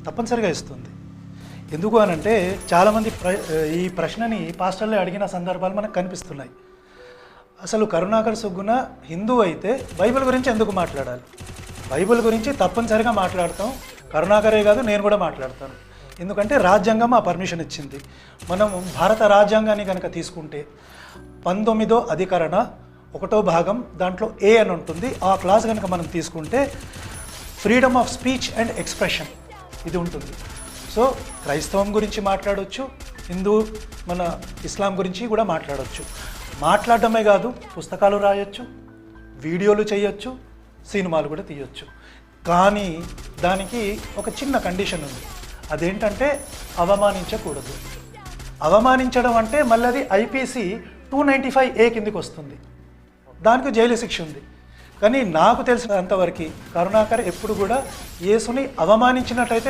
తప్పనిసరిగా ఇస్తుంది. ఎందుకు అనంటే చాలామంది ఈ ప్రశ్నని పాస్టర్లే అడిగిన సందర్భాలు మనకు కనిపిస్తున్నాయి. అసలు కరుణాకర్ సుగ్గున హిందూ అయితే బైబిల్ గురించి ఎందుకు మాట్లాడాలి? బైబిల్ గురించి తప్పనిసరిగా మాట్లాడతాం. కరుణాకరే కాదు, నేను కూడా మాట్లాడతాను. ఎందుకంటే రాజ్యాంగం ఆ పర్మిషన్ ఇచ్చింది. మనం భారత రాజ్యాంగాన్ని కనుక తీసుకుంటే 19వ అధికరణ 1వ భాగం దాంట్లో ఏ అని ఉంటుంది. ఆ క్లాస్ కనుక మనం తీసుకుంటే freedom of speech and expression ఇది ఉంటుంది. సో క్రైస్తవం గురించి మాట్లాడవచ్చు, హిందూ మన ఇస్లాం గురించి కూడా మాట్లాడవచ్చు. మాట్లాడడమే కాదు, పుస్తకాలు రాయొచ్చు, వీడియోలు చేయొచ్చు, సినిమాలు కూడా తీయొచ్చు. కానీ దానికి ఒక చిన్న కండిషన్ ఉంది. అదేంటంటే అవమానించకూడదు. అవమానించడం అంటే మళ్ళీ అది ఐపీసీ 295A కిందికి వస్తుంది. దానికి జైలు శిక్ష ఉంది. కానీ నాకు తెలిసినంతవరకు కరుణాకర్ ఎప్పుడు కూడా యేసుని అవమానించినట్టయితే